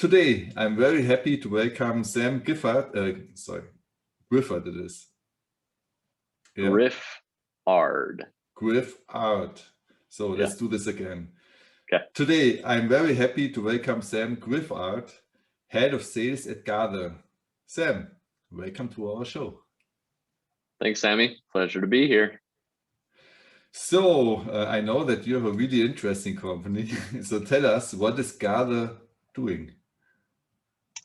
Today, I'm very happy to welcome Sam Griffard. Griffard it is. Yeah. Griffard. Griffard. So let's do this again. Okay. Today, I'm very happy to welcome Sam Griffard, Head of Sales at Gather. Sam, welcome to our show. Thanks, Sammy. Pleasure to be here. So I know that you have a really interesting company. So tell us, what is Gather doing?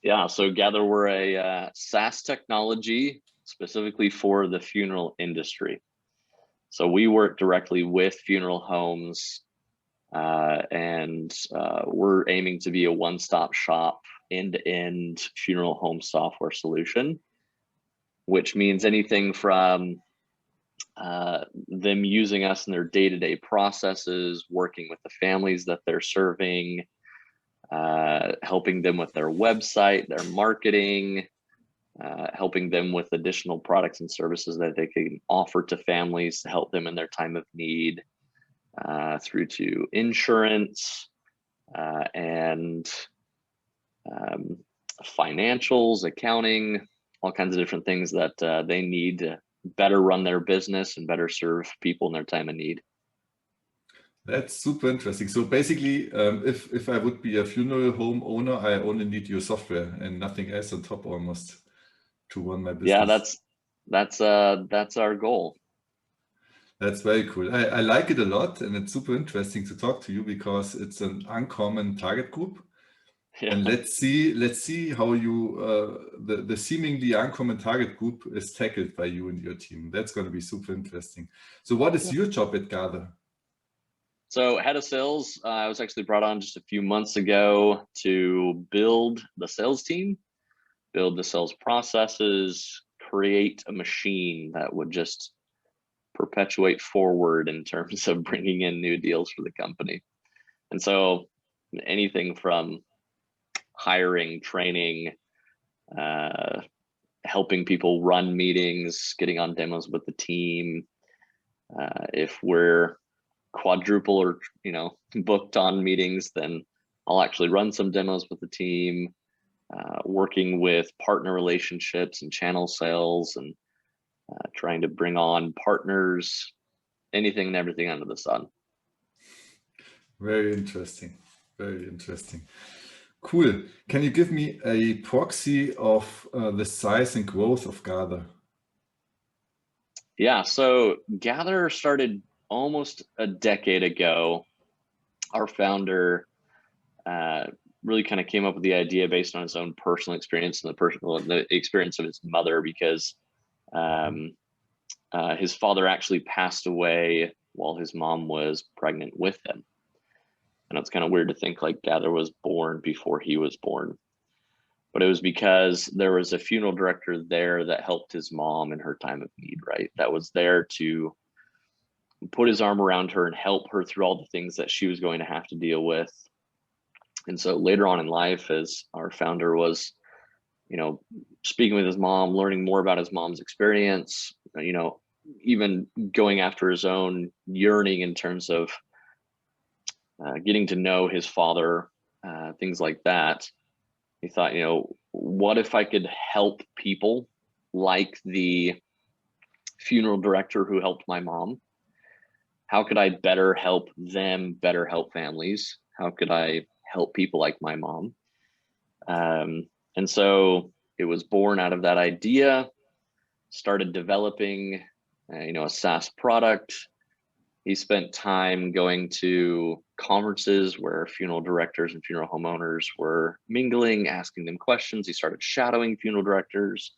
Yeah, so Gather, we're a SaaS technology specifically for the funeral industry. So we work directly with funeral homes, and we're aiming to be a one-stop shop, end-to-end funeral home software solution, which means anything from them using us in their day-to-day processes, working with the families that they're serving, helping them with their website, their marketing, helping them with additional products and services that they can offer to families to help them in their time of need, through to insurance and financials, accounting, all kinds of different things that they need to better run their business and better serve people in their time of need. That's super interesting. So basically, if I would be a funeral home owner, I only need your software and nothing else on top almost to run my business. Yeah, that's our goal. That's very cool. I like it a lot, and it's super interesting to talk to you because it's an uncommon target group. Yeah. And let's see how you the seemingly uncommon target group is tackled by you and your team. That's going to be super interesting. So what is your job at Gather? So head of sales, I was actually brought on just a few months ago to build the sales team, build the sales processes, create a machine that would just perpetuate forward in terms of bringing in new deals for the company. And so anything from hiring, training, helping people run meetings, getting on demos with the team. If we're quadruple or booked on meetings, then I'll actually run some demos with the team, working with partner relationships and channel sales, and trying to bring on partners, anything and everything under the sun. Very interesting. Very interesting. Cool. Can you give me a proxy of the size and growth of Gather? Yeah, so Gather started almost a decade ago. Our founder really kind of came up with the idea based on his own personal experience and the experience of his mother, because his father actually passed away while his mom was pregnant with him. And it's kind of weird to think like Gather was born before he was born. But it was because there was a funeral director there that helped his mom in her time of need, right? That was there to put his arm around her and help her through all the things that she was going to have to deal with. And so later on in life, as our founder was, speaking with his mom, learning more about his mom's experience, even going after his own yearning in terms of getting to know his father, things like that. He thought, what if I could help people like the funeral director who helped my mom? How could I better help them, better help families? How could I help people like my mom? And so it was born out of that idea, started developing, a SaaS product. He spent time going to conferences where funeral directors and funeral homeowners were mingling, asking them questions. He started shadowing funeral directors,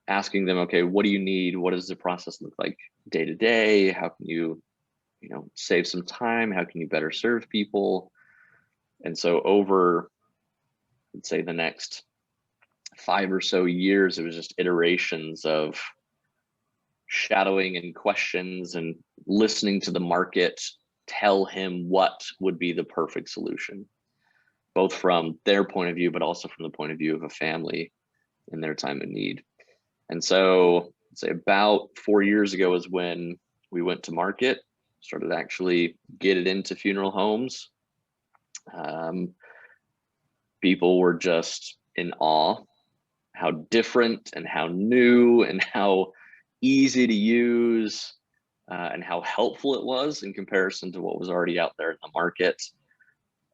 asking them, okay, what do you need? What does the process look like day to day? How can you, save some time? How can you better serve people? And so over, let's say, the next 5 or so years, it was just iterations of shadowing and questions and listening to the market tell him what would be the perfect solution, both from their point of view, but also from the point of view of a family in their time of need. And so I'd say about 4 years ago is when we went to market, started to actually get it into funeral homes. people were just in awe how different and how new and how easy to use and how helpful it was in comparison to what was already out there in the market.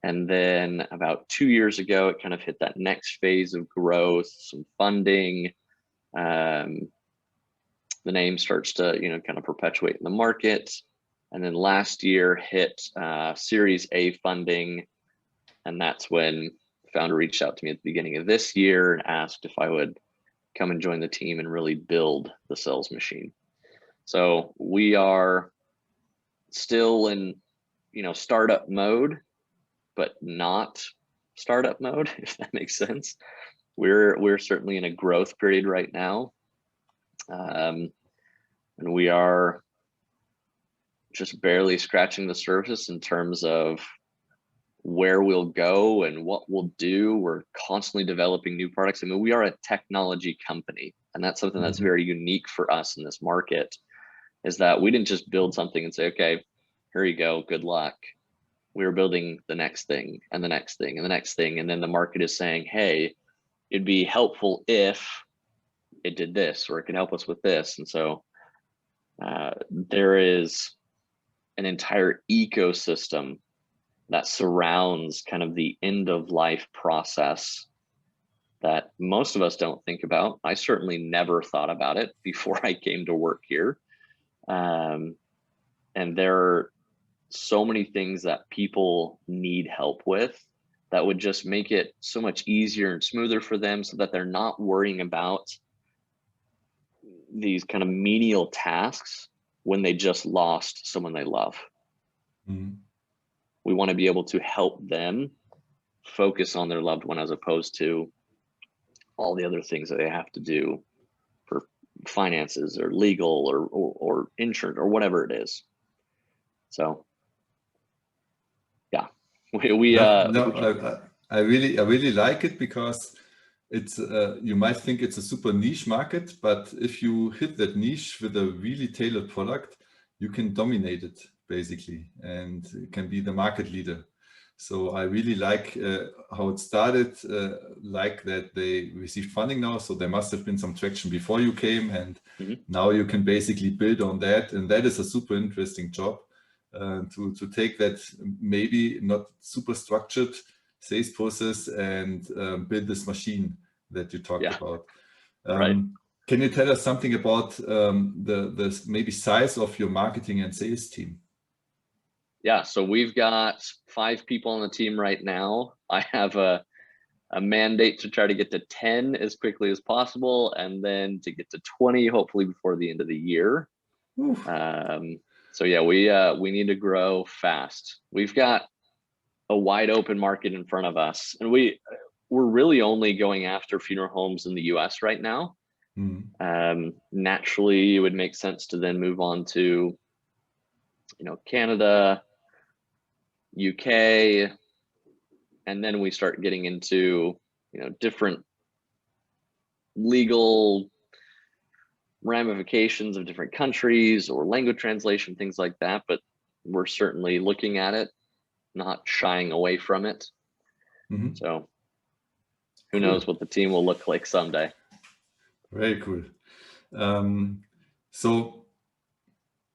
And then about 2 years ago, it kind of hit that next phase of growth, some funding. The name starts to, kind of perpetuate in the market. And then last year hit Series A funding. And that's when the founder reached out to me at the beginning of this year and asked if I would come and join the team and really build the sales machine. So we are still in, startup mode, but not startup mode, if that makes sense. We're certainly in a growth period right now. And we are just barely scratching the surface in terms of where we'll go and what we'll do. We're constantly developing new products. I mean, we are a technology company, and that's something that's very unique for us in this market, is that we didn't just build something and say, okay, here you go, good luck. We were building the next thing and the next thing and the next thing. And then the market is saying, hey, it'd be helpful if it did this, or it could help us with this. And so there is an entire ecosystem that surrounds kind of the end of life process that most of us don't think about. I certainly never thought about it before I came to work here. And there are so many things that people need help with that would just make it so much easier and smoother for them, so that they're not worrying about these kind of menial tasks when they just lost someone they love. We want to be able to help them focus on their loved one, as opposed to all the other things that they have to do for finances or legal or insurance or whatever it is. So yeah, I really like it, because it's you might think it's a super niche market, but if you hit that niche with a really tailored product, you can dominate it basically, and it can be the market leader. So I really like how it started, like that they received funding now. So there must have been some traction before you came, and now you can basically build on that. And that is a super interesting job, to take that maybe not super structured sales process and build this machine that you talked about. Right. Can you tell us something about the maybe size of your marketing and sales team? Yeah, so we've got 5 people on the team right now. I have a mandate to try to get to 10 as quickly as possible, and then to get to 20 hopefully before the end of the year. So yeah, we need to grow fast. We've got a wide open market in front of us, and we're really only going after funeral homes in the US right now. Naturally, it would make sense to then move on to Canada, UK, and then we start getting into different legal ramifications of different countries or language translation, things like that. But we're certainly looking at it, not shying away from it. So who knows what the team will look like someday. Very cool. So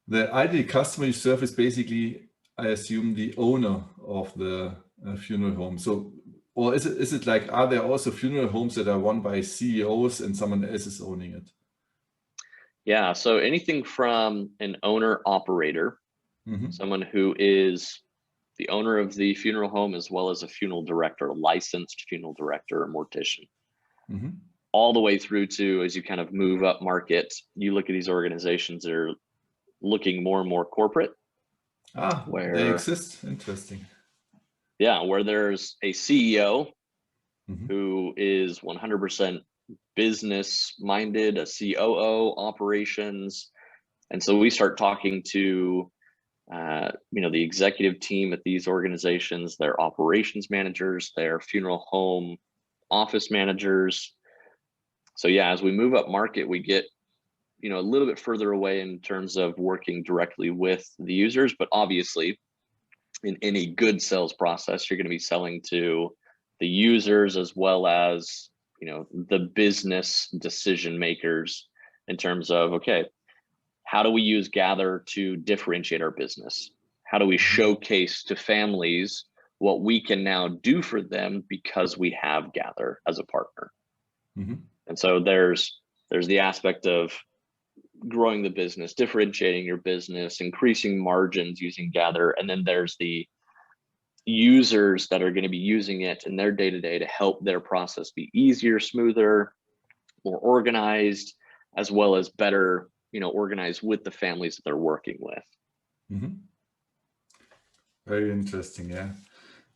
the ideal customer you serve is basically, I assume, the owner of the funeral home. So, or is it like, are there also funeral homes that are run by CEOs and someone else is owning it? Yeah, so anything from an owner operator, someone who is the owner of the funeral home, as well as a funeral director, a licensed funeral director or mortician, all the way through to, as you kind of move up market, you look at these organizations that are looking more and more corporate. Where they exist. Interesting. Yeah, where there's a CEO who is 100% business minded, a COO, operations. And so we start talking to the executive team at these organizations, their operations managers, their funeral home office managers. So yeah, as we move up market, we get a little bit further away in terms of working directly with the users. But obviously, in any good sales process, you're going to be selling to the users as well as, you know, the business decision makers in terms of, okay, how do we use Gather to differentiate our business? How do we showcase to families what we can now do for them because we have Gather as a partner? And so there's the aspect of growing the business, differentiating your business, increasing margins using Gather, and then there's the users that are going to be using it in their day-to-day to help their process be easier, smoother, more organized, as well as better, you know, organized with the families that they're working with. Very interesting. Yeah.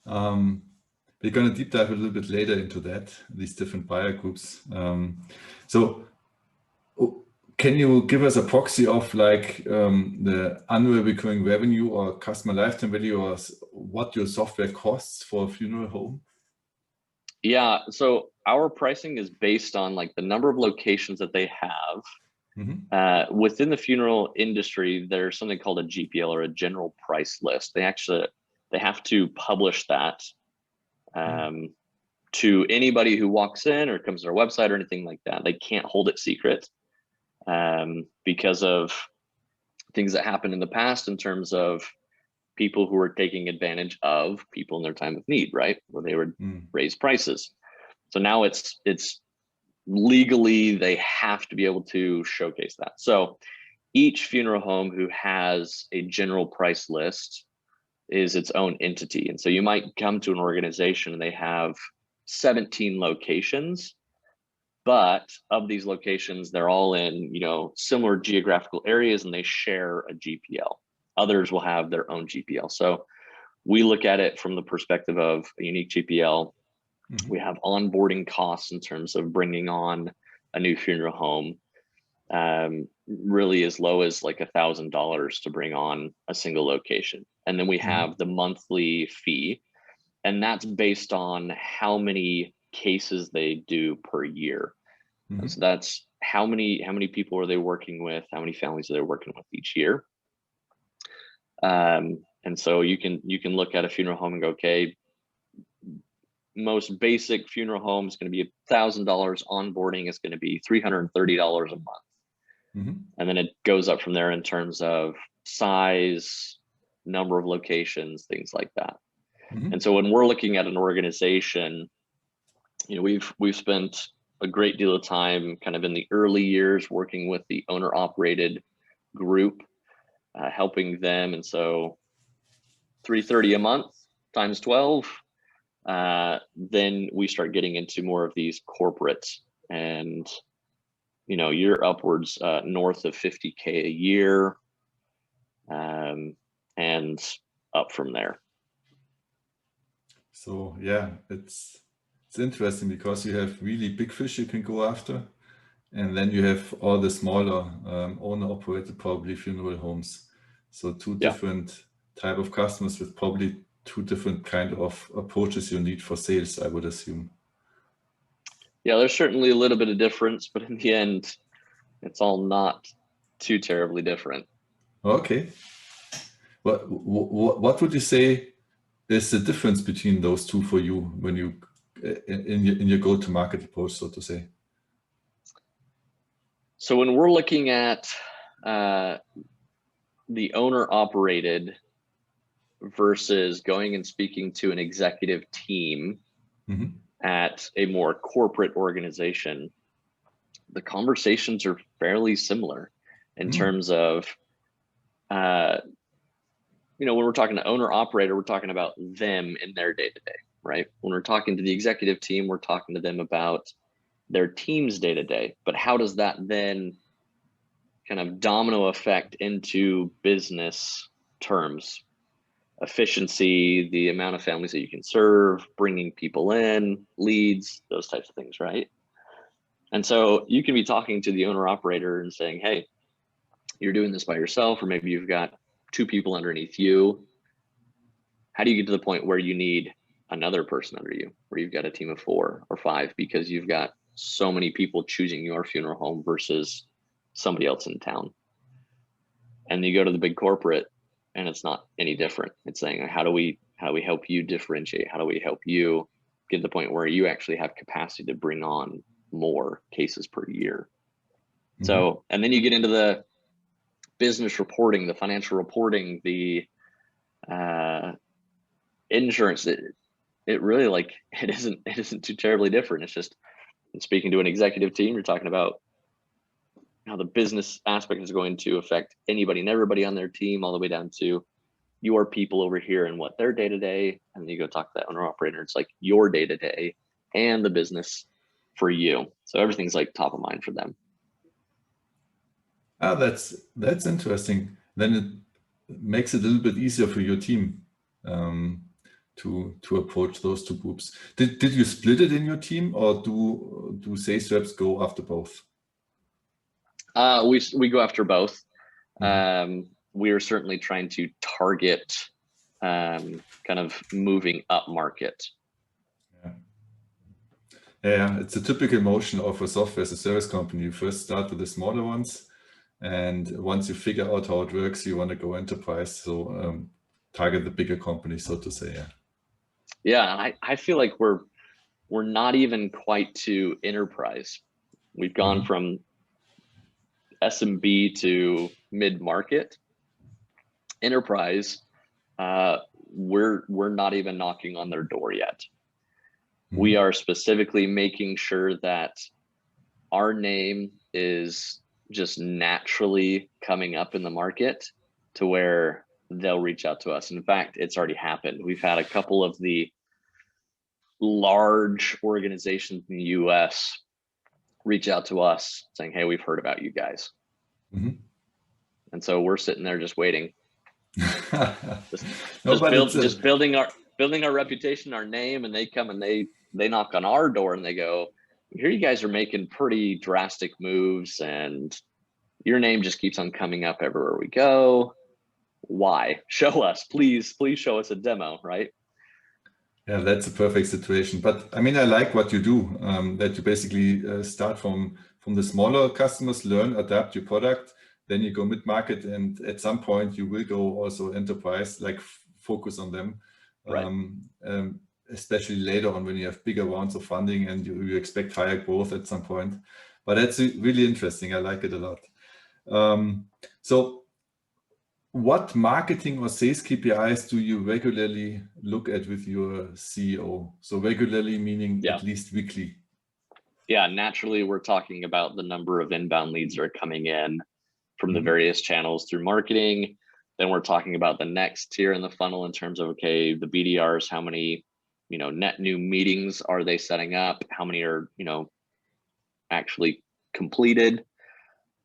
We're going to deep dive a little bit later into that, these different buyer groups. So can you give us a proxy of like the annual recurring revenue or customer lifetime value, or what your software costs for a funeral home? Yeah, so our pricing is based on like the number of locations that they have. Within the funeral industry, there's something called a GPL, or a general price list. They have to publish that to anybody who walks in or comes to their website or anything like that. They can't hold it secret because of things that happened in the past in terms of people who were taking advantage of people in their time of need, right? Where they would raise prices. So now it's legally, they have to be able to showcase that. So each funeral home who has a general price list is its own entity. And so you might come to an organization and they have 17 locations, but of these locations, they're all in, you know, similar geographical areas, and they share a GPL. Others will have their own GPL. So we look at it from the perspective of a unique GPL. We have onboarding costs in terms of bringing on a new funeral home, really as low as like $1,000 to bring on a single location. And then we have the monthly fee, and that's based on how many cases they do per year. And so that's how many people are they working with, how many families are they working with each year. And so you can look at a funeral home and go, okay, most basic funeral home is going to be $1,000. Onboarding is going to be $330 a month. And then it goes up from there in terms of size, number of locations, things like that. And so when we're looking at an organization, you know, we've spent a great deal of time kind of in the early years working with the owner operated group, helping them. And so $330 a month times 12, then we start getting into more of these corporates, and, you know, you're upwards north of 50K a year, and up from there. So yeah, it's interesting because you have really big fish you can go after, and then you have all the smaller owner-operated probably funeral homes. So two different type of customers with probably two different kind of approaches you need for sales, I would assume. Yeah, there's certainly a little bit of difference, but in the end, it's all not too terribly different. Okay. What would you say is the difference between those two for you when you in your go-to-market approach, so to say? So when we're looking at the owner-operated versus going and speaking to an executive team at a more corporate organization, the conversations are fairly similar in terms of, you know, when we're talking to owner-operator, we're talking about them in their day-to-day, right? When we're talking to the executive team, we're talking to them about their team's day-to-day. But how does that then kind of domino effect into business terms? Efficiency, the amount of families that you can serve, bringing people in, leads, those types of things, right? And so you can be talking to the owner operator and saying, hey, you're doing this by yourself, or maybe you've got two people underneath you. How do you get to the point where you need another person under you, where you've got a team of 4 or 5 because you've got so many people choosing your funeral home versus somebody else in town? And you go to the big corporate, and it's not any different. It's saying, how do we help you differentiate? How do we help you get to the point where you actually have capacity to bring on more cases per year. Mm-hmm. So, and then you get into the business reporting, the financial reporting, the insurance. It really, like, it isn't too terribly different. It's just, speaking to an executive team, you're talking about how the business aspect is going to affect anybody and everybody on their team, all the way down to your people over here and what their day-to-day, and then you go talk to that owner operator. It's like your day-to-day and the business for you. So everything's like top of mind for them. Ah, that's interesting. Then it makes it a little bit easier for your team to approach those two groups. Did you split it in your team, or do sales reps go after both? We go after both. Mm-hmm. We are certainly trying to target kind of moving up market. Yeah, it's a typical motion of a software as a service company. You first start with the smaller ones, and once you figure out how it works, you want to go enterprise. So target the bigger companies, so to say. Yeah, I feel like we're not even quite to enterprise. We've gone mm-hmm. from SMB to mid-market. Enterprise, we're not even knocking on their door yet. Mm-hmm. We are specifically making sure that our name is just naturally coming up in the market to where they'll reach out to us. In fact, it's already happened. We've had a couple of the large organizations in the US reach out to us saying, hey, we've heard about you guys. Mm-hmm. And so we're sitting there just waiting. just building our reputation, our name, and they come and they knock on our door and they go, here you guys are making pretty drastic moves and your name just keeps on coming up everywhere we go. Why? Show us, please show us a demo, right? Yeah, that's a perfect situation. But I mean, I like what you do, that you basically start from the smaller customers, learn, adapt your product, then you go mid-market, and at some point you will go also enterprise, like focus on them. Right. Especially later on when you have bigger rounds of funding and you expect higher growth at some point. But that's really interesting. I like it a lot. So what marketing or sales KPIs do you regularly look at with your CEO? So regularly meaning at least weekly. Yeah, naturally we're talking about the number of inbound leads that are coming in from the various channels through marketing. Then we're talking about the next tier in the funnel in terms of, okay, the BDRs, how many, net new meetings are they setting up? How many are, actually completed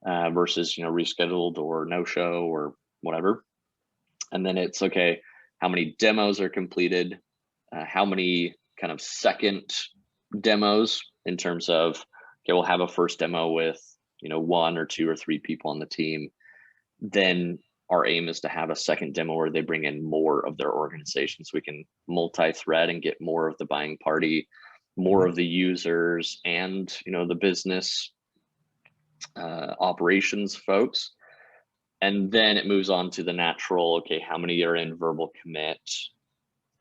versus, rescheduled or no show or whatever. And then it's, okay, how many demos are completed? How many kind of second demos in terms of, okay, we'll have a first demo with, 1 or 2 or 3 people on the team. Then our aim is to have a second demo where they bring in more of their organization so we can multi-thread and get more of the buying party, more of the users and, the business operations folks. And then it moves on to the natural, okay, how many are in verbal commit?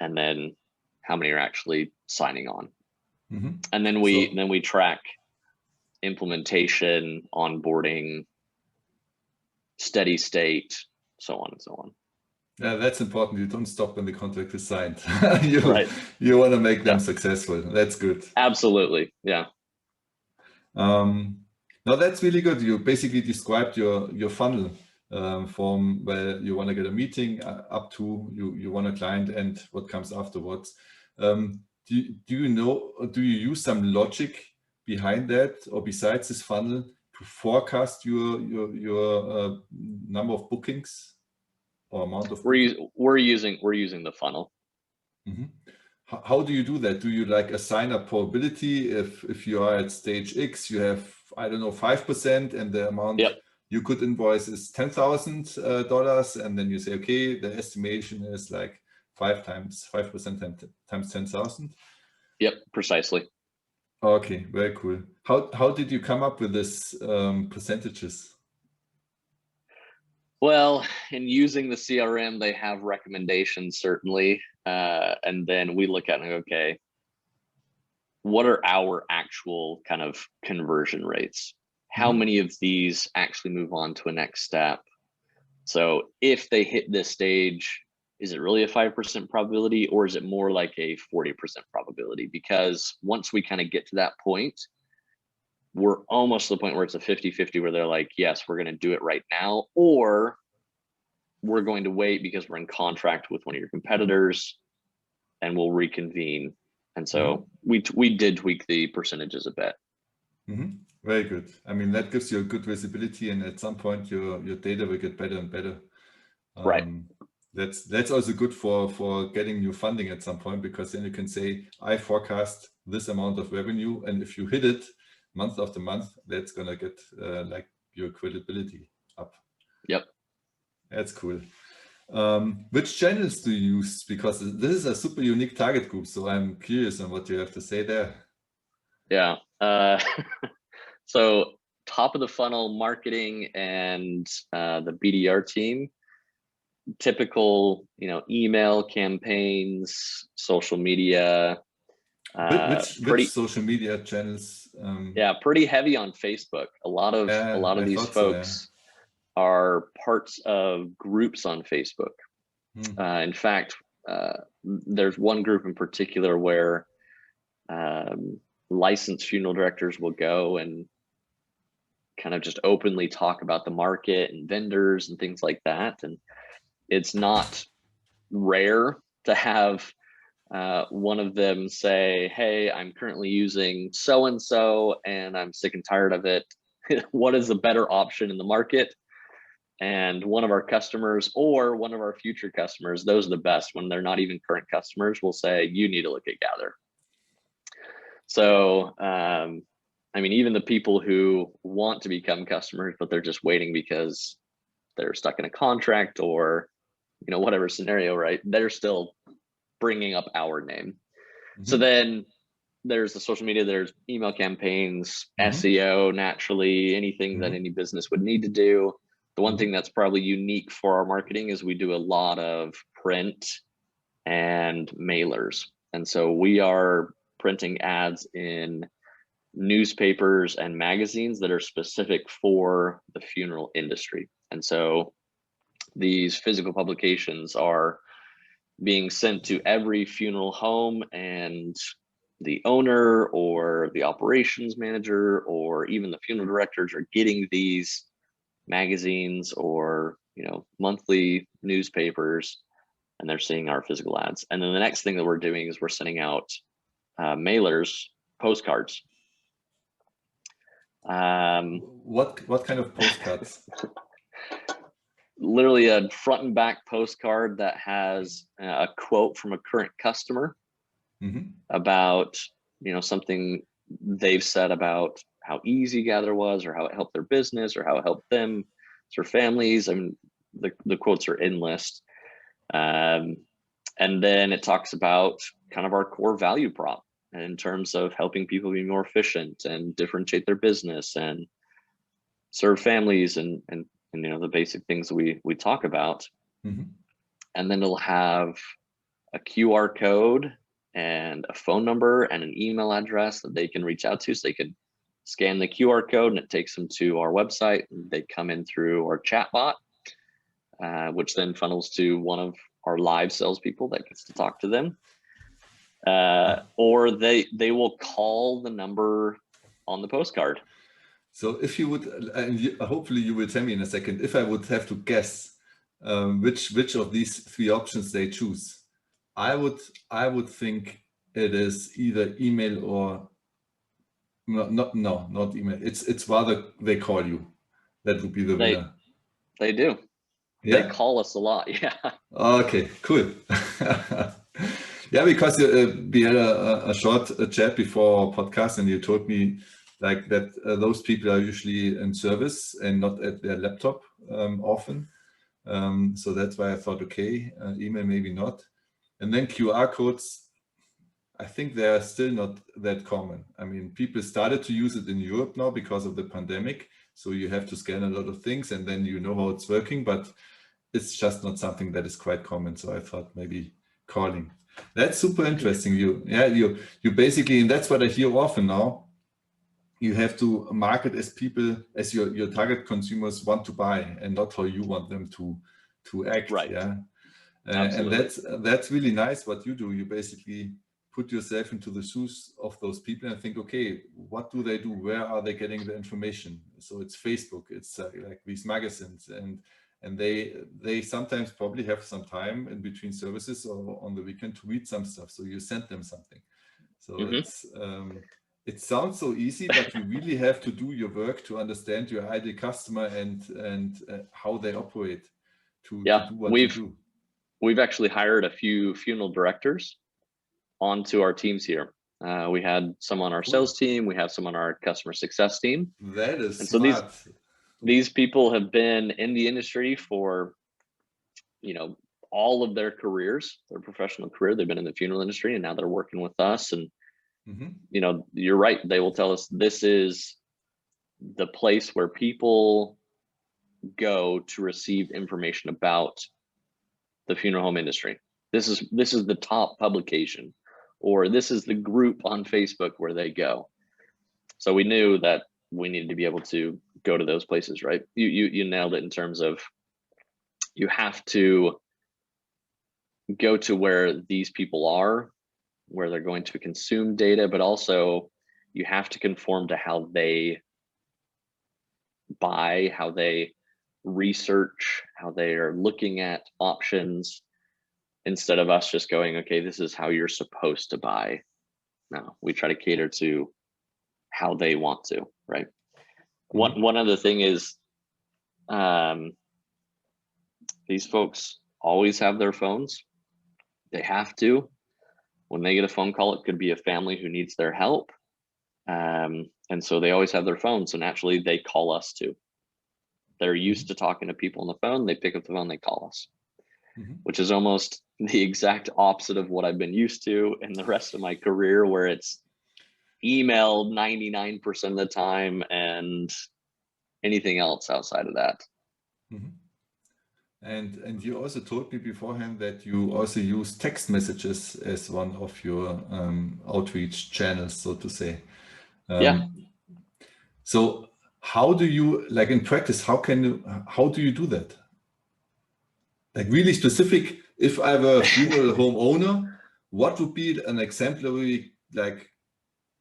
And then how many are actually signing on? Mm-hmm. And then we track implementation, onboarding, steady state, so on and so on. Yeah, that's important. You don't stop when the contract is signed. You want to make them successful. That's good. Absolutely. Yeah. No, that's really good. You basically described your funnel from where you want to get a meeting up to you want a client and what comes afterwards. Do you use some logic behind that or besides this funnel to forecast your number of bookings or amount of bookings? We're using the funnel. Mm-hmm. How do you do that? Do you like assign a probability? If you are at stage X, you have, I don't know, 5% and the amount you could invoice is $10,000, and then you say, okay, the estimation is like 5% times 10,000. Yep, precisely. Okay, very cool. How did you come up with this percentages? Well, in using the CRM, they have recommendations certainly, and then we look at it and go, okay, what are our actual kind of conversion rates? How many of these actually move on to a next step? So if they hit this stage, is it really a 5% probability, or is it more like a 40% probability? Because once we kind of get to that point, we're almost to the point where it's a 50-50, where they're like, yes, we're going to do it right now, or we're going to wait because we're in contract with one of your competitors and we'll reconvene. And so we did tweak the percentages a bit. Very good. I mean, that gives you a good visibility, and at some point your data will get better and better. Right. That's also good for getting new funding at some point, because then you can say, I forecast this amount of revenue, and if you hit it month after month, that's gonna get like your credibility up. Yep. That's cool. Which channels do you use? Because this is a super unique target group, so I'm curious on what you have to say there. Yeah. So top of the funnel marketing and the BDR team, typical, email campaigns, social media. Which social media channels? Yeah, pretty heavy on Facebook. A lot of these folks are parts of groups on Facebook. In fact, there's one group in particular where licensed funeral directors will go and kind of just openly talk about the market and vendors and things like that. And it's not rare to have one of them say, hey, I'm currently using so-and-so and I'm sick and tired of it. What is the better option in the market? And one of our customers or one of our future customers, those are the best, when they're not even current customers, will say, you need to look at Gather. So, I mean, even the people who want to become customers, but they're just waiting because they're stuck in a contract or, whatever scenario, right? They're still bringing up our name. So then there's the social media, there's email campaigns, SEO, naturally, anything that any business would need to do. The one thing that's probably unique for our marketing is we do a lot of print and mailers. And so we are printing ads in newspapers and magazines that are specific for the funeral industry. And so these physical publications are being sent to every funeral home, and the owner or the operations manager or even the funeral directors are getting these magazines or monthly newspapers, and they're seeing our physical ads. And then the next thing that we're doing is we're sending out mailers, postcards. What kind of postcards? Literally a front and back postcard that has a quote from a current customer about something they've said about how easy Gather was, or how it helped their business, or how it helped them, their families. I mean, the quotes are endless. And then it talks about kind of our core value prop in terms of helping people be more efficient and differentiate their business and serve families and the basic things that we talk about. And then it'll have a QR code and a phone number and an email address that they can reach out to, so they can scan the QR code and it takes them to our website, and they come in through our chat bot, which then funnels to one of our live salespeople that gets to talk to them. Or they will call the number on the postcard. So if you would, and hopefully you will tell me in a second, if I would have to guess which of these three options they choose, I would think it is either email or not email. It's rather they call you. That would be the winner. They do. Yeah. They call us a lot. Yeah. Okay, cool. Yeah, because we had a short chat before our podcast, and you told me like that those people are usually in service and not at their laptop often. So that's why I thought, okay, email maybe not. And then QR codes, I think they are still not that common. I mean, people started to use it in Europe now because of the pandemic. So you have to scan a lot of things and then you know how it's working, but it's just not something that is quite common. So I thought maybe calling. That's super interesting. You basically, and that's what I hear often now. You have to market as people, as your target consumers want to buy, and not how you want them to act. Right. Yeah. And Absolutely. that's really nice what you do. You basically put yourself into the shoes of those people and think, okay, what do they do? Where are they getting the information? So it's Facebook, it's like these magazines, and they sometimes probably have some time in between services or on the weekend to read some stuff. So you send them something. So it sounds so easy, but you really have to do your work to understand your ideal customer and how they operate to do what you do. We've actually hired a few funeral directors onto our teams here. We had some on our sales team. We have some on our customer success team. That is and smart. So these people have been in the industry for, all of their careers, their professional career. They've been in the funeral industry, and now they're working with us. And, you're right. They will tell us this is the place where people go to receive information about the funeral home industry. This is the top publication, or this is the group on Facebook where they go. So we knew that we needed to be able to go to those places, right? You nailed it in terms of you have to go to where these people are, where they're going to consume data, but also you have to conform to how they buy, how they research, how they are looking at options, instead of us just going, okay, this is how you're supposed to buy. No, we try to cater to how they want to, right? One other thing is, these folks always have their phones. They have to. When they get a phone call, it could be a family who needs their help. And so they always have their phones, so naturally they call us too. They're used to talking to people on the phone. They pick up the phone, they call us, which is almost the exact opposite of what I've been used to in the rest of my career, where it's emailed 99% of the time and anything else outside of that. And you also told me beforehand that you also use text messages as one of your outreach channels, so to say. So how do you, like in practice, how do you do that? Like really specific, if I were a funeral home owner, what would be an exemplary like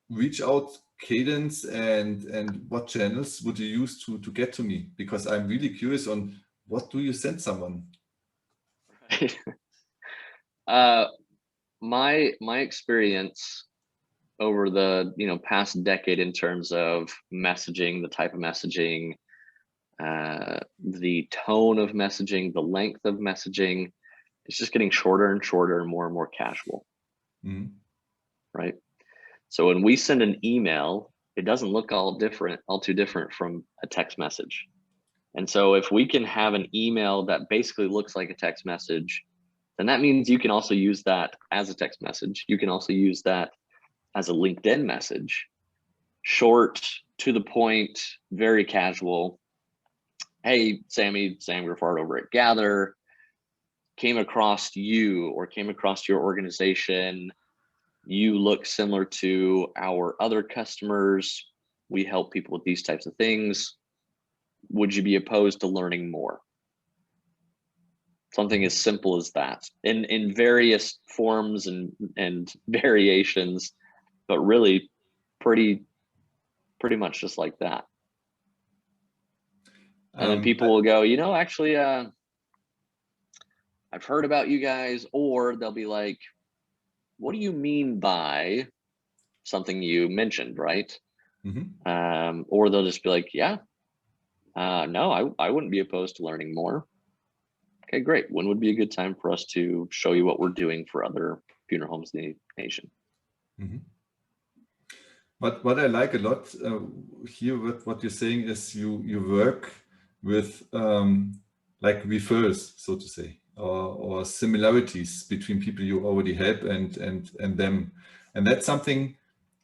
reach out cadence, and what channels would you use to get to me? Because I'm really curious on what do you send someone? My experience over the past decade in terms of messaging, the type of messaging, the tone of messaging, the length of messaging, it's just getting shorter and shorter and more casual. Right? So when we send an email, it doesn't look all too different from a text message. And so if we can have an email that basically looks like a text message, then that means you can also use that as a text message. You can also use that as a LinkedIn message, short, to the point, very casual. Hey, Sammy, Sam Griffard over at Gather, came across you or came across your organization. You look similar to our other customers. We help people with these types of things. Would you be opposed to learning more? Something as simple as that, in various forms and variations, but really pretty much just like that. And then people will go, actually, I've heard about you guys, or they'll be like, what do you mean by something you mentioned, right? Or they'll just be like, yeah, no, I wouldn't be opposed to learning more. Okay, great. When would be a good time for us to show you what we're doing for other funeral homes in the nation? But what I like a lot here with what you're saying is you work with like referrals, so to say, or similarities between people you already help and them. And that's something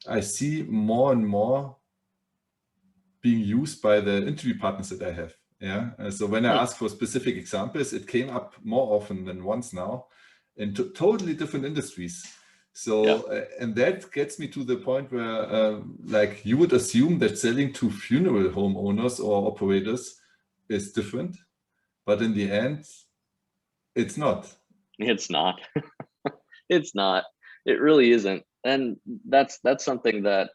I see more and more being used by the interview partners that I have. So when I ask for specific examples, it came up more often than once now. in totally different industries. So, Yeah. and that gets me to the point where, like, you would assume that selling to funeral homeowners or operators is different, but in the end, it's not. It's not. It's not. It really isn't. And that's something that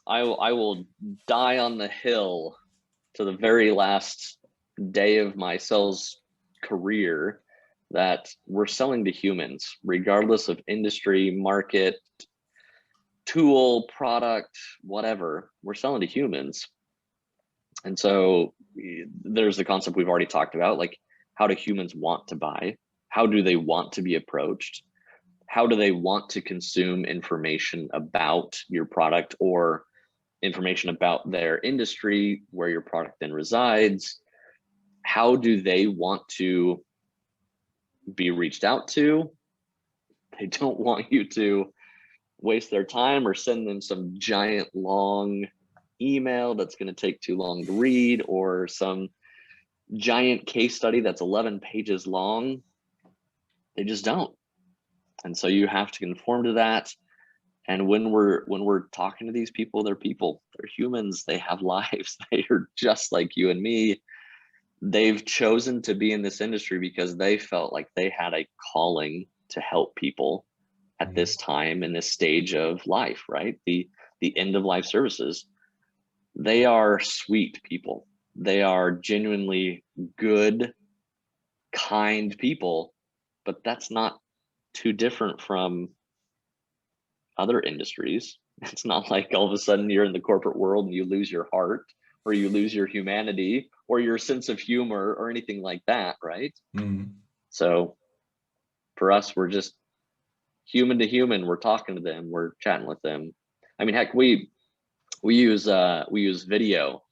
I will die on the hill to the very last day of my sales career that we're selling to humans, regardless of industry, market, tool, product, whatever. We're selling to humans. And so there's the concept we've already talked about, like, how do humans want to buy? How do they want to be approached? How do they want to consume information about your product or information about their industry, where your product then resides? How do they want to be reached out to? They don't want you to waste their time or send them some giant long email that's going to take too long to read, or some giant case study that's 11 pages long. They just don't. And so you have to conform to that. And when we're talking to these people, they're people, they're humans, they have lives, they are just like you and me. They've chosen to be in this industry because they felt like they had a calling to help people at this time in this stage of life, right? The end of life services. They are sweet people. They are genuinely good, kind people, but that's not too different from other industries. It's not like all of a sudden you're in the corporate world and you lose your heart, or you lose your humanity, or your sense of humor, or anything like that, right? So for us, we're just human to human. We're talking to them, we're chatting with them. I mean, heck, we use video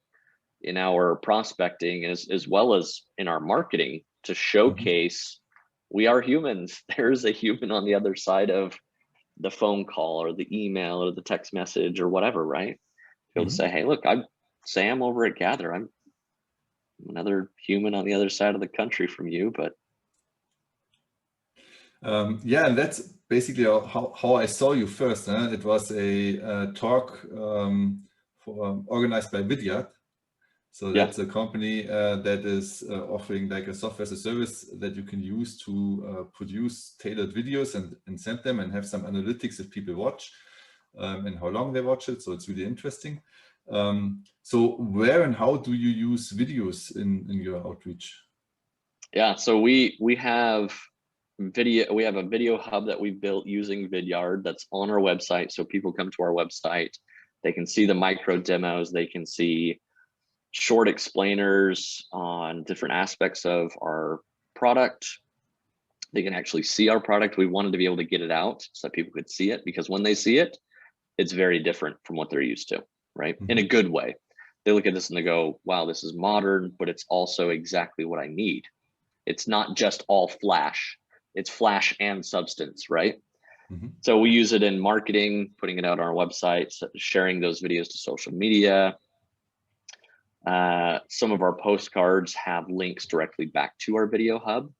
in our prospecting as well as in our marketing to showcase we are humans. There's a human on the other side of the phone call or the email or the text message or whatever, right? To be able to say, hey, look, I'm Sam over at Gather. I'm another human on the other side of the country from you, but yeah, and that's basically how I saw you first. It was a talk organized by Vidyard. So that's a company that is offering like a software as a service that you can use to produce tailored videos and send them, and have some analytics if people watch and how long they watch it. So it's really interesting. So where and how do you use videos in your outreach? Yeah, so we have a video hub that we built using Vidyard that's on our website. So people come to our website, they can see the micro demos, they can see short explainers on different aspects of our product. They can actually see our product. We wanted to be able to get it out so that people could see it, because when they see it, it's very different from what they're used to, right? In a good way. They look at this and they go, wow, this is modern, but it's also exactly what I need. It's not just all flash, it's flash and substance, right? So we use it in marketing, putting it out on our website, sharing those videos to social media. Some of our postcards have links directly back to our video hub.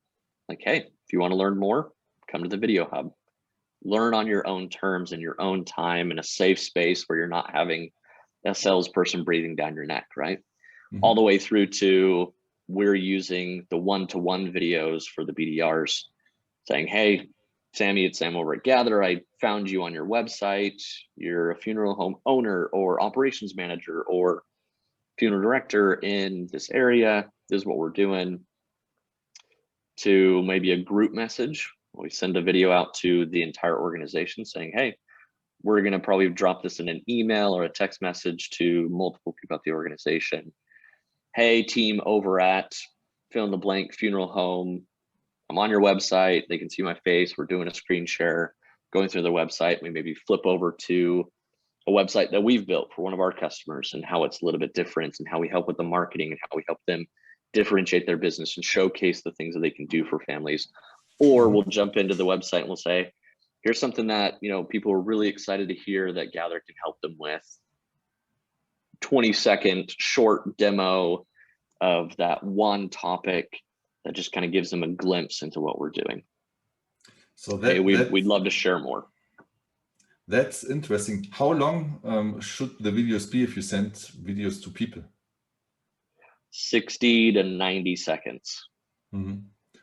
Like, hey, if you want to learn more, come to the video hub. Learn on your own terms in your own time, in a safe space where you're not having a salesperson breathing down your neck, right? All the way through to we're using the one-to-one videos for the BDRs, saying, hey, Sammy, it's Sam over at Gather. I found you on your website. You're a funeral home owner or operations manager or funeral director in this area. This is what we're doing. To maybe a group message, we send a video out to the entire organization saying, hey, we're going to probably drop this in an email or a text message to multiple people at the organization. Hey, team over at fill in the blank funeral home, I'm on your website. They can see my face. We're doing a screen share, going through their website. We maybe flip over to a website that we've built for one of our customers and how it's a little bit different, and how we help with the marketing and how we help them differentiate their business and showcase the things that they can do for families. Or we'll jump into the website and we'll say, here's something that, you know, people are really excited to hear that Gather can help them with. 20-second short demo of that one topic that just kind of gives them a glimpse into what we're doing. So we'd love to share more. That's interesting. How long should the videos be if you send videos to people? 60 to 90 seconds. Mm-hmm.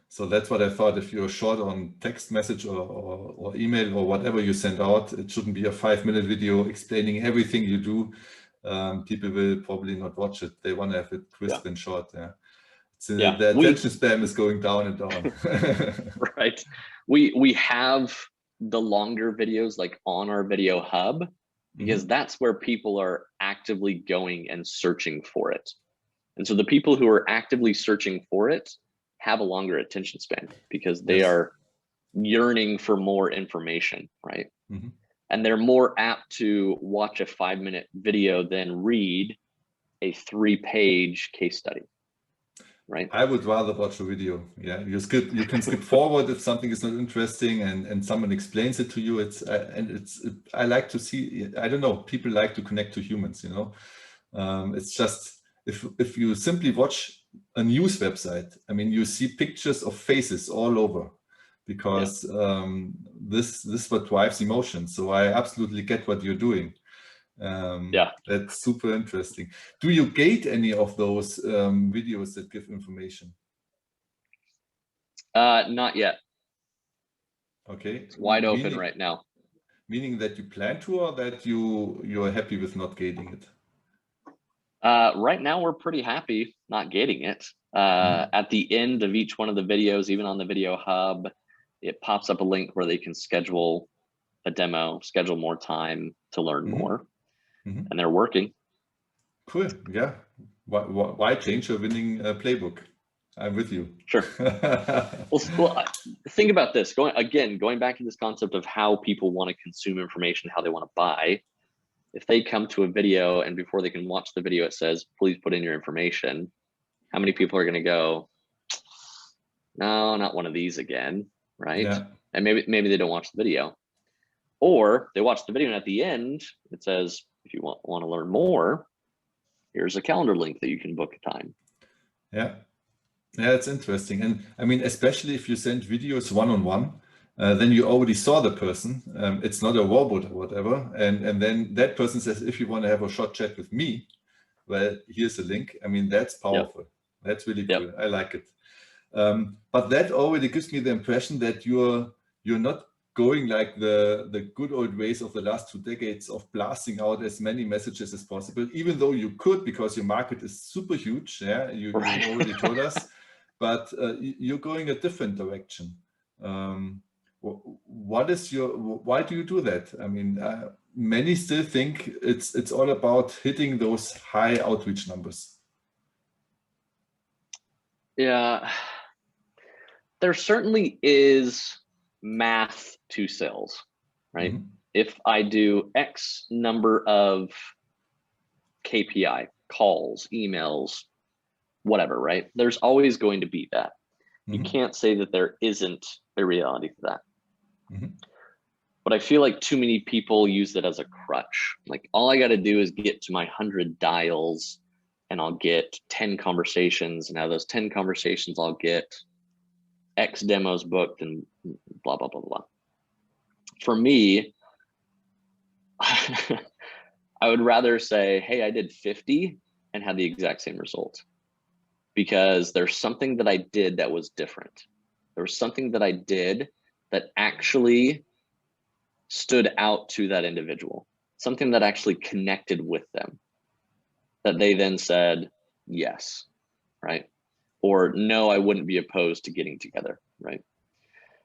So that's what I thought. If you're short on text message or email or whatever you send out, it shouldn't be a 5-minute video explaining everything you do. People will probably not watch it. They want to have it crisp and short. The attention span is going down and down. Right. We have the longer videos like on our video hub, because that's where people are actively going and searching for it. And so the people who are actively searching for it have a longer attention span because they are yearning for more information, right? And they're more apt to watch a 5-minute video than read a 3-page case study, right? I would rather watch a video. Yeah, you can skip forward if something is not interesting and someone explains it to you. I like to see, I don't know, people like to connect to humans, you know. It's just, if you simply watch a news website, I mean, you see pictures of faces all over because this is what drives emotion. So I absolutely get what you're doing. That's super interesting. Do you gate any of those videos that give information? Not yet. Okay. It's wide open right now. Meaning that you plan to, or that you're happy with not gating it? Right now, we're pretty happy not gating it. At the end of each one of the videos, even on the video hub, it pops up a link where they can schedule a demo, schedule more time to learn more, and they're working. Cool. Yeah. Why change your winning playbook? I'm with you. Sure. Well, think about this. Going back to this concept of how people want to consume information, how they want to buy. If they come to a video and before they can watch the video, it says, please put in your information. How many people are going to go, no, not one of these again, right? Yeah. And maybe they don't watch the video. Or they watch the video and at the end, it says, if you want to learn more, here's a calendar link that you can book a time. Yeah. Yeah, it's interesting. And I mean, especially if you send videos one-on-one, then you already saw the person. It's not a robot or whatever. And then that person says, if you want to have a short chat with me, well, here's a link. I mean, that's powerful. Yep. That's really cool. Yep. I like it. But that already gives me the impression that you're not going like the good old ways of the last 2 decades of blasting out as many messages as possible, even though you could, because your market is super huge. Yeah, you already told us. But you're going a different direction. Why do you do that? I mean, many still think it's all about hitting those high outreach numbers. Yeah, there certainly is math to sales, right? If I do X number of KPI, calls, emails, whatever, right? There's always going to be that. You can't say that there isn't a reality to that. But I feel like too many people use it as a crutch. Like, all I got to do is get to my 100 dials and I'll get 10 conversations. And out of those 10 conversations, I'll get X demos booked and blah, blah, blah, blah. For me, I would rather say, hey, I did 50 and had the exact same result. Because there's something that I did that was different. There was something that I did that actually stood out to that individual, something that actually connected with them, that they then said, yes, right? Or no, I wouldn't be opposed to getting together, right?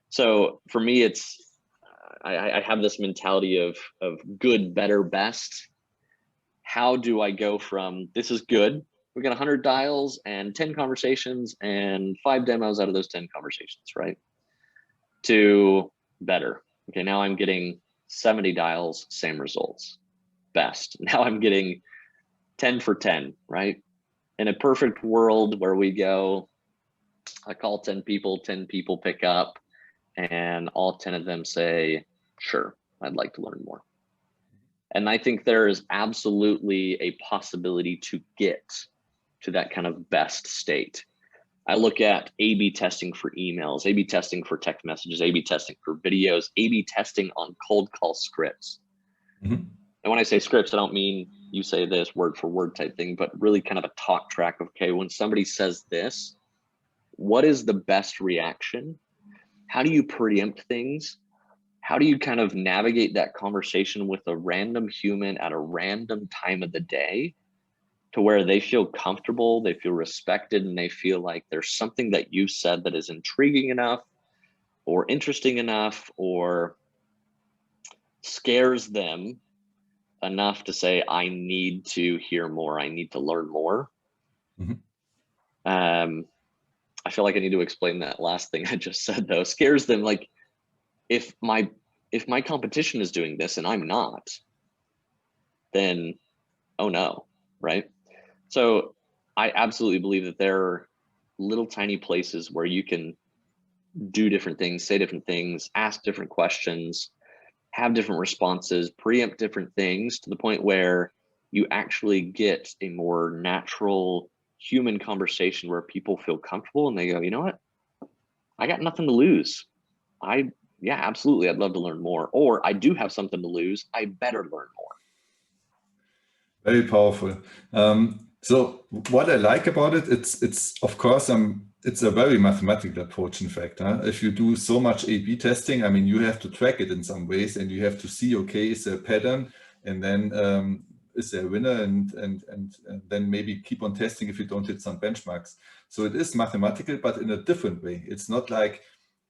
So for me, it's, I have this mentality of good, better, best. How do I go from, this is good, we got 100 dials and 10 conversations and 5 demos out of those 10 conversations, right? To better. Okay, now I'm getting 70 dials, same results. Best. Now I'm getting 10 for 10, right? In a perfect world where we go, I call 10 people pick up, and all 10 of them say, sure, I'd like to learn more. And I think there is absolutely a possibility to get to that kind of best state. I look at A/B testing for emails, A/B testing for text messages, A/B testing for videos, A/B testing on cold call scripts. Mm-hmm. And when I say scripts, I don't mean you say this word for word type thing, but really kind of a talk track of, okay, when somebody says this, what is the best reaction? How do you preempt things? How do you kind of navigate that conversation with a random human at a random time of the day to where they feel comfortable, they feel respected, and they feel like there's something that you said that is intriguing enough or interesting enough or scares them enough to say, I need to hear more, I need to learn more. Mm-hmm. I feel like I need to explain that last thing I just said though. Scares them, like if my competition is doing this and I'm not, then oh no, right? So I absolutely believe that there are little tiny places where you can do different things, say different things, ask different questions, have different responses, preempt different things to the point where you actually get a more natural human conversation where people feel comfortable and they go, you know what? I got nothing to lose. Yeah, absolutely. I'd love to learn more. Or I do have something to lose. I better learn more. Very powerful. So what I like about it, it's of course, it's a very mathematical approach. In fact, if you do so much A/B testing, I mean, you have to track it in some ways, and you have to see, okay, is there a pattern, and then is there a winner, and then maybe keep on testing if you don't hit some benchmarks. So it is mathematical, but in a different way. It's not like,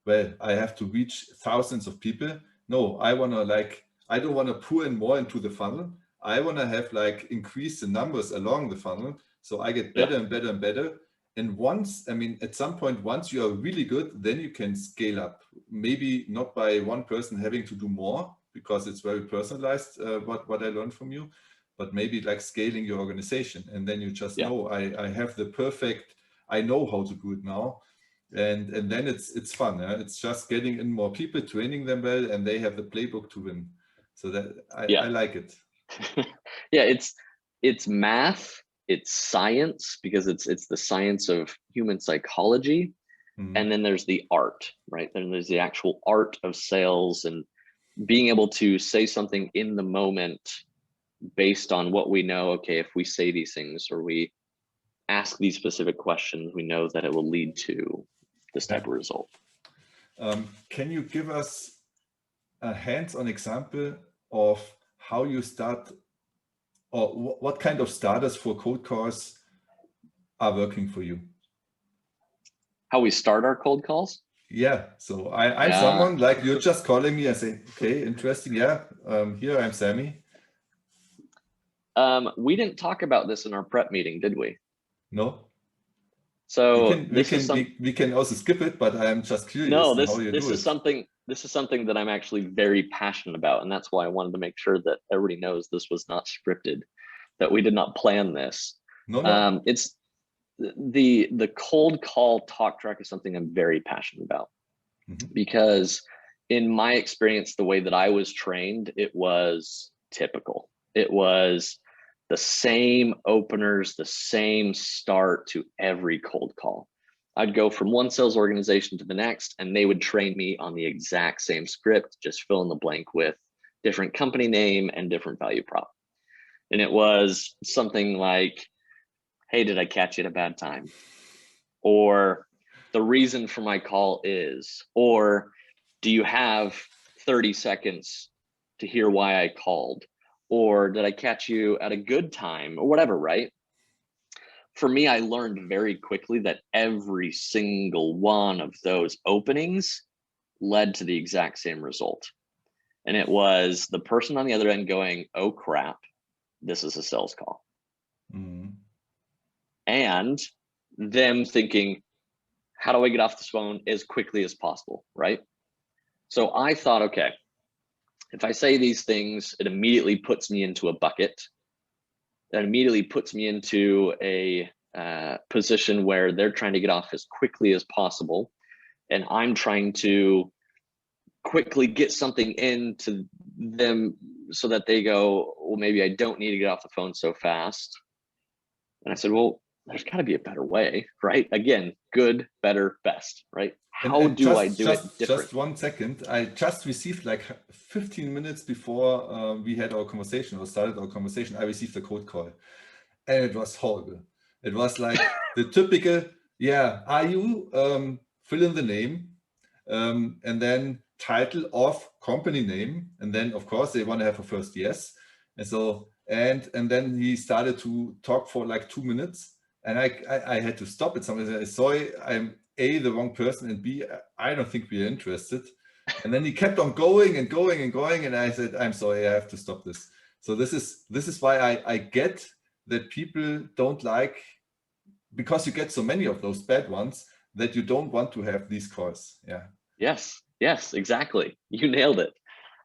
well, I have to reach thousands of people. No, I don't want to pour in more into the funnel. I want to have increase the numbers along the funnel. So I get better and better and better. And at some point, once you are really good, then you can scale up. Maybe not by one person having to do more, because it's very personalized, what I learned from you, but maybe scaling your organization. And then you just know, I have the perfect, I know how to do it now. And then it's fun. It's just getting in more people, training them well, and they have the playbook to win. So that I like it. Yeah, it's math, it's science, because it's the science of human psychology. Mm-hmm. And then there's the art, right? Then there's the actual art of sales and being able to say something in the moment based on what we know. Okay, if we say these things or we ask these specific questions, we know that it will lead to this type of result. Can you give us a hands-on example of how you start, or what kind of starters for cold calls are working for you? How we start our cold calls? Yeah, so I'm someone like you're just calling me and say, okay, interesting. Yeah, here I'm Sammy. We didn't talk about this in our prep meeting, did we? No. So we can also skip it, but I'm just curious. No, this is something that I'm actually very passionate about, and that's why I wanted to make sure that everybody knows this was not scripted, that we did not plan this. No. It's the cold call talk track is something I'm very passionate about, because in my experience, the way that I was trained, it was typical. It was the same openers, the same start to every cold call. I'd go from one sales organization to the next, and they would train me on the exact same script, just fill in the blank with different company name and different value prop. And it was something like, hey, did I catch you at a bad time? Or the reason for my call is, or do you have 30 seconds to hear why I called? Or did I catch you at a good time, or whatever, right? For me, I learned very quickly that every single one of those openings led to the exact same result. And it was the person on the other end going, oh crap, this is a sales call. Mm-hmm. And them thinking, how do I get off this phone as quickly as possible, right? So I thought, okay, if I say these things, it immediately puts me into a bucket. That immediately puts me into a position where they're trying to get off as quickly as possible. And I'm trying to quickly get something into them so that they go, well, maybe I don't need to get off the phone so fast. And I said, well, there's got to be a better way, right? Again, good, better, best, right? How do I do it different? Just 1 second. I just received like 15 minutes before we had our conversation or started our conversation, I received a cold call and it was horrible. It was like the typical, yeah, are you, fill in the name, and then title of company name. And then of course they want to have a first yes. And so, and then he started to talk for like 2 minutes. And I had to stop it. Somebody said, sorry, I'm A, the wrong person, and B, I don't think we're interested. And then he kept on going and going and going. And I said, I'm sorry, I have to stop this. So this is why I get that people don't like, because you get so many of those bad ones, that you don't want to have these calls. Yeah. Yes, exactly. You nailed it.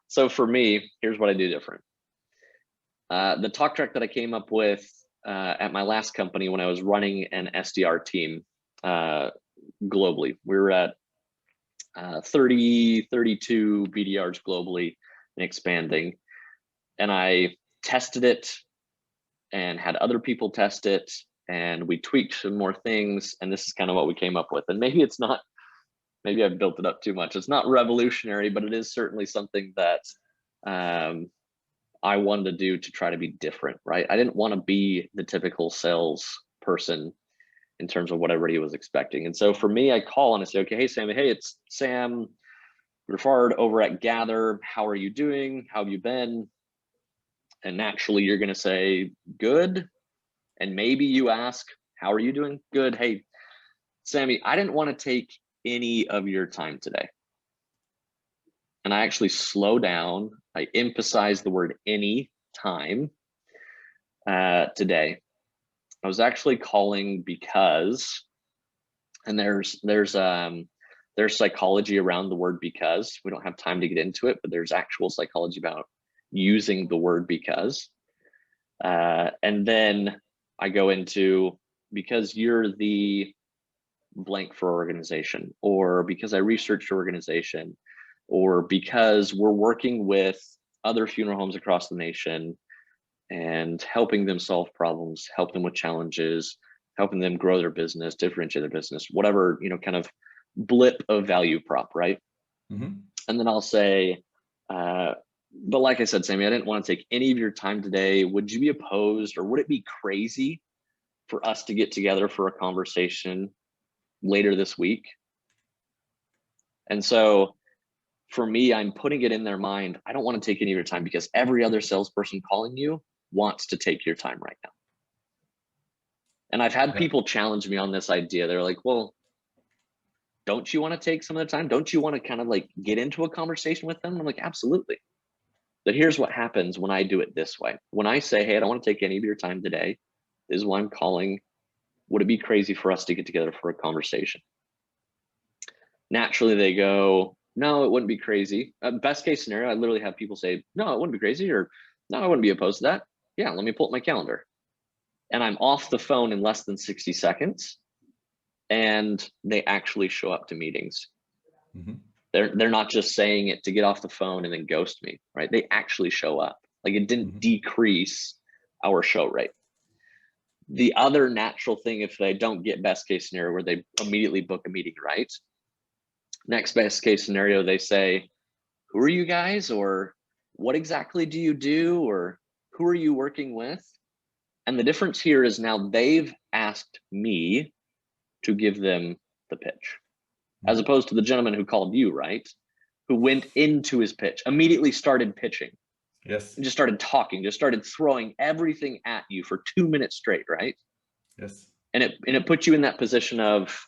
So for me, here's what I do different. The talk track that I came up with at my last company when I was running an SDR team globally, we were at 32 BDRs globally and expanding. And I tested it and had other people test it, and we tweaked some more things. And this is kind of what we came up with. And maybe it's not, maybe I've built it up too much. It's not revolutionary, but it is certainly something that I wanted to do to try to be different, right? I didn't want to be the typical sales person in terms of what everybody was expecting. And so for me, I call and I say, okay, hey, Sam, hey, it's Sam Griffard over at Gather. How are you doing? How have you been? And naturally, you're going to say, good. And maybe you ask, how are you doing? Good. Hey, Sammy, I didn't want to take any of your time today. And I actually slow down. I emphasize the word any time today. I was actually calling because, and there's psychology around the word because. We don't have time to get into it, but there's actual psychology about using the word because. And then I go into, because you're the blank for organization, or because I researched your organization, or because we're working with other funeral homes across the nation and helping them solve problems, help them with challenges, helping them grow their business, differentiate their business, whatever, kind of blip of value prop, right? Mm-hmm. And then I'll say, but like I said, Sammy, I didn't want to take any of your time today. Would you be opposed, or would it be crazy for us to get together for a conversation later this week? And so for me, I'm putting it in their mind, I don't want to take any of your time because every other salesperson calling you wants to take your time right now. And I've had people challenge me on this idea. They're like, well, don't you want to take some of the time? Don't you want to kind of like get into a conversation with them? And I'm like, absolutely. But here's what happens when I do it this way. When I say, hey, I don't want to take any of your time today, this is why I'm calling. Would it be crazy for us to get together for a conversation? Naturally, they go, no, it wouldn't be crazy. Best case scenario, I literally have people say, no, it wouldn't be crazy, or no, I wouldn't be opposed to that. Yeah, let me pull up my calendar. And I'm off the phone in less than 60 seconds. And they actually show up to meetings. Mm-hmm. They're not just saying it to get off the phone and then ghost me, right? They actually show up. Like, it didn't decrease our show rate. The other natural thing, if they don't get best case scenario where they immediately book a meeting, right? Next best case scenario, they say, who are you guys? Or what exactly do you do? Or who are you working with? And the difference here is now they've asked me to give them the pitch, as opposed to the gentleman who called you, right? Who went into his pitch, immediately started pitching. Yes. And just started talking, just started throwing everything at you for 2 minutes straight, right? Yes. And it puts you in that position of,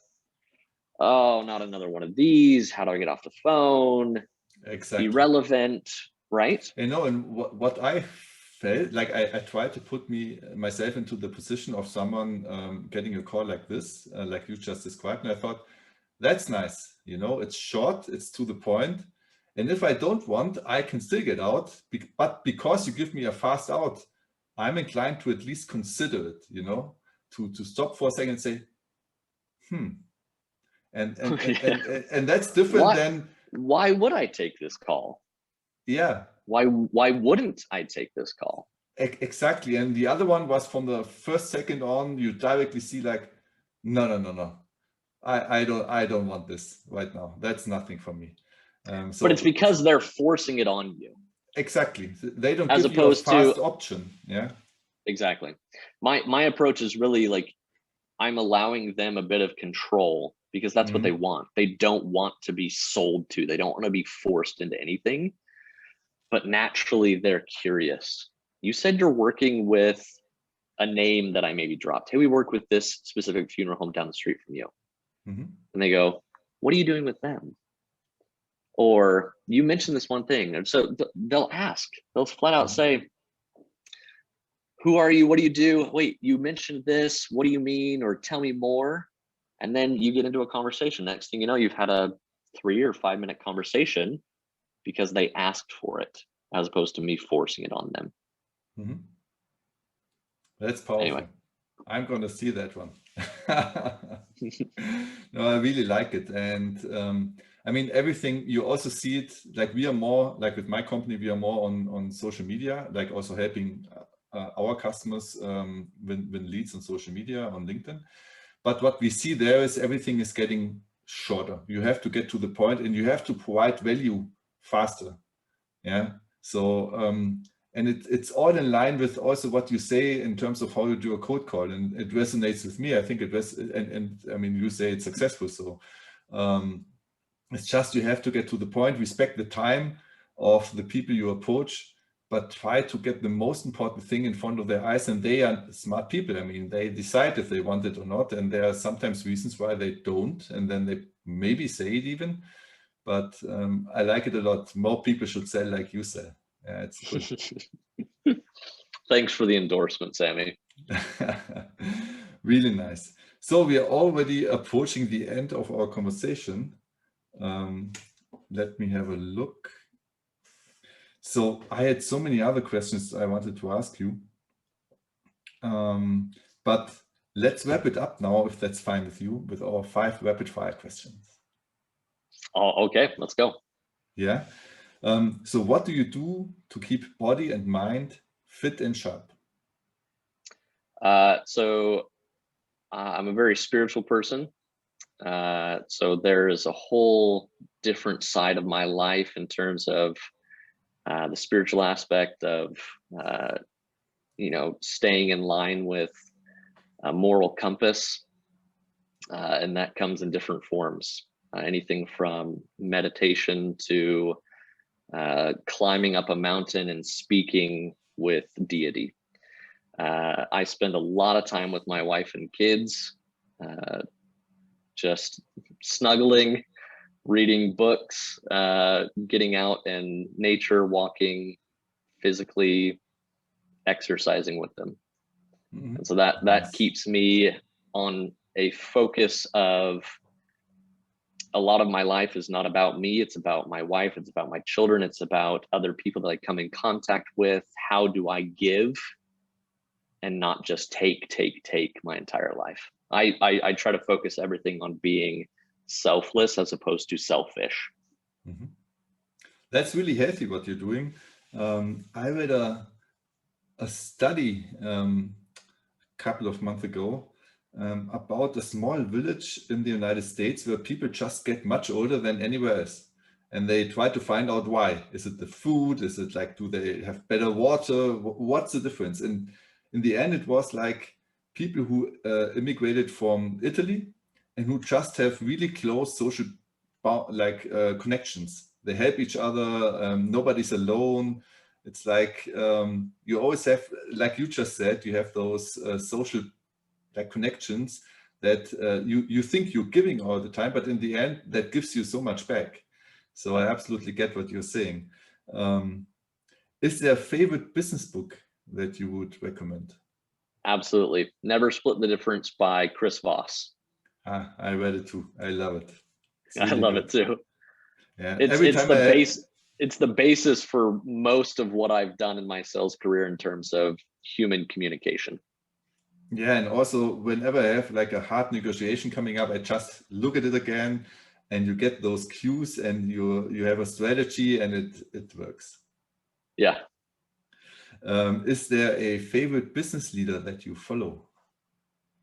oh, not another one of these. How do I get off the phone? Exactly. Irrelevant, right? And what I felt like, I tried to put myself into the position of someone getting a call like this, like you just described. And I thought, that's nice. It's short, it's to the point. And if I don't want, I can still get out. But because you give me a fast out, I'm inclined to at least consider it, to stop for a second and say, and that's different than, why would I take this call? Yeah. Why wouldn't I take this call? Exactly. And the other one was from the first second on, you directly see like, no. I don't want this right now. That's nothing for me. But it's because they're forcing it on you. Exactly. They don't As give you a opposed fast to option. Yeah. exactly. My approach is really like I'm allowing them a bit of control because that's what they want. They don't want to be sold to. They don't want to be forced into anything. But naturally, they're curious. You said you're working with a name that I maybe dropped. Hey, we work with this specific funeral home down the street from you. And they go, what are you doing with them? Or you mentioned this one thing. And so they'll ask, they'll flat out say, who are you? What do you do? Wait, you mentioned this. What do you mean? Or tell me more. And then you get into a conversation. Next thing you know, you've had a 3 or 5 minute conversation because they asked for it, as opposed to me forcing it on them. That's powerful. Anyway. I'm going to see that one. No, I really like it. And I mean, everything, you also see it, like we are more, like with my company, we are more on social media, like also helping our customers win leads on social media, on LinkedIn. But what we see there is everything is getting shorter. You have to get to the point and you have to provide value faster. Yeah. So, and it's all in line with also what you say in terms of how you do a cold call, and it resonates with me. I think it was, and I mean, you say it's successful. So it's just, you have to get to the point, respect the time of the people you approach, but try to get the most important thing in front of their eyes. And they are smart people. I mean, they decide if they want it or not. And there are sometimes reasons why they don't. And then they maybe say it even. But I like it a lot. More people should sell like you sell. Yeah, it's good. Thanks for the endorsement, Sammy. Really nice. So we are already approaching the end of our conversation. Let me have a look. So I had so many other questions I wanted to ask you. But let's wrap it up now, if that's fine with you, with our 5 rapid fire questions. Oh, okay, let's go. Yeah. So what do you do to keep body and mind fit and sharp? So I'm a very spiritual person. So there is a whole different side of my life in terms of the spiritual aspect of, staying in line with a moral compass. And that comes in different forms. Anything from meditation to climbing up a mountain and speaking with deity. I spend a lot of time with my wife and kids, just snuggling, reading books, getting out in nature, walking, physically exercising with them. And so that keeps me on a focus of, a lot of my life is not about me. It's about my wife. It's about my children. It's about other people that I come in contact with. How do I give and not just take my entire life? I try to focus everything on being selfless as opposed to selfish. That's really healthy what you're doing. I read a study a couple of months ago about a small village in the United States where people just get much older than anywhere else. And they try to find out why. Is it the food? Is it like, do they have better water? What's the difference? And in the end, it was like people who immigrated from Italy and who just have really close social connections. They help each other. Nobody's alone. It's like you always have, like you just said, you have those social connections that you think you're giving all the time, but in the end, that gives you so much back. So I absolutely get what you're saying. Is there a favorite business book that you would recommend? Absolutely. Never Split the Difference by Chris Voss. I read it too. I love it. Really I love good. It too. Yeah. It's the basis for most of what I've done in my sales career in terms of human communication. Yeah, and also whenever I have like a hard negotiation coming up, I just look at it again, and you get those cues, and you have a strategy, and it works. Yeah. Is there a favorite business leader that you follow?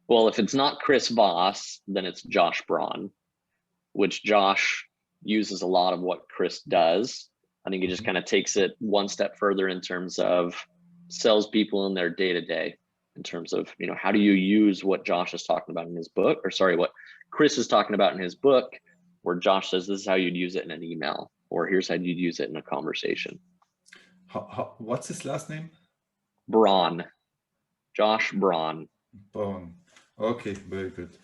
Well, if it's not Chris Voss, then it's Josh Braun, which Josh uses a lot of what Chris does. I think he just kind of takes it one step further in terms of salespeople in their day-to-day, in terms of, you know, how do you use what Josh is talking about in his book, or sorry, what Chris is talking about in his book, where Josh says this is how you'd use it in an email, or here's how you'd use it in a conversation. What's his last name? Braun. Josh Braun. Braun. Okay, very good.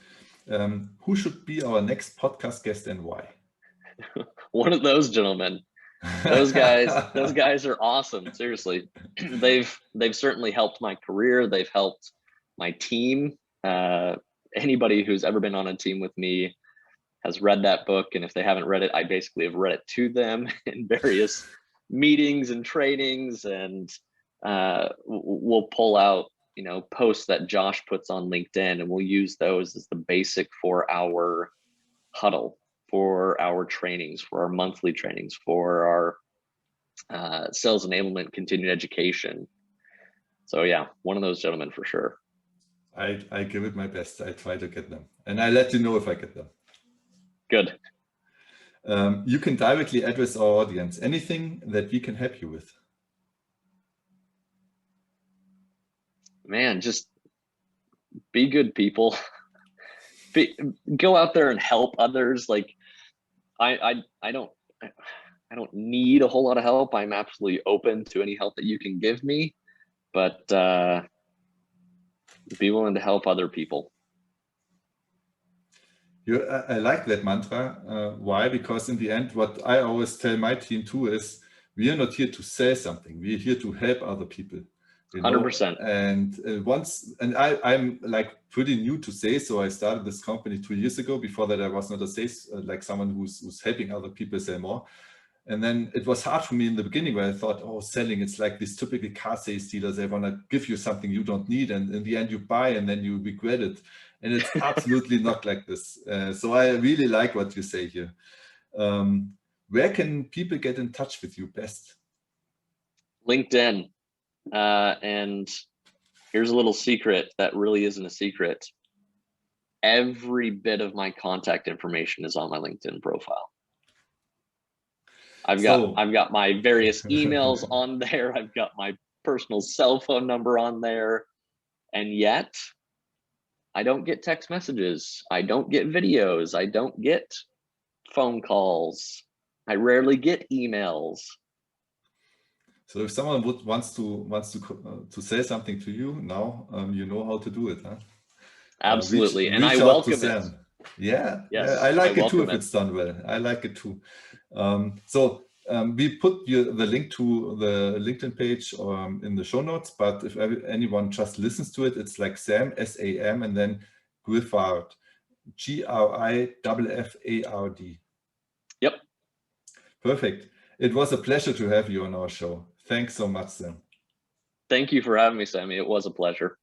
Who should be our next podcast guest and why? One of those gentlemen. Those guys are awesome. Seriously, they've certainly helped my career. They've helped my team. Anybody who's ever been on a team with me has read that book, and if they haven't read it, I basically have read it to them in various meetings and trainings, and we'll pull out, you know, posts that Josh puts on LinkedIn, and we'll use those as the basic for our huddle, for our trainings, for our monthly trainings, for our sales enablement, continued education. So yeah, one of those gentlemen for sure. I give it my best. I try to get them, and I let you know if I get them. Good. You can directly address our audience. Anything that we can help you with? Man, just be good people. Go out there and help others. Like I don't need a whole lot of help. I'm absolutely open to any help that you can give me, but be willing to help other people. I like that mantra. Why? Because in the end, what I always tell my team too is, we are not here to sell something. We are here to help other people. 100%. And I'm like pretty new to sales, so I started this company 2 years ago. Before that, I was not a sales, like someone who's helping other people sell more. And then it was hard for me in the beginning, where I thought, oh, selling, it's like these typical car sales dealers. They want to give you something you don't need, and in the end you buy and then you regret it. And it's absolutely not like this. So I really like what you say here. Where can people get in touch with you best? LinkedIn. And here's a little secret that really isn't a secret. Every bit of my contact information is on my LinkedIn profile. I've got my various emails on there. I've got my personal cell phone number on there, and yet I don't get text messages. I don't get videos. I don't get phone calls. I rarely get emails. So if someone wants to say something to you now, you know how to do it, huh? Absolutely, and I welcome it. Yeah, yes, yeah, I like it too if it's done well. I like it too. We put the link to the LinkedIn page in the show notes, but if anyone just listens to it, it's like Sam, S-A-M, and then Griffard, G-R-I-F-F-A-R-D. Yep. Perfect. It was a pleasure to have you on our show. Thanks so much, Sam. Thank you for having me, Sammy. It was a pleasure.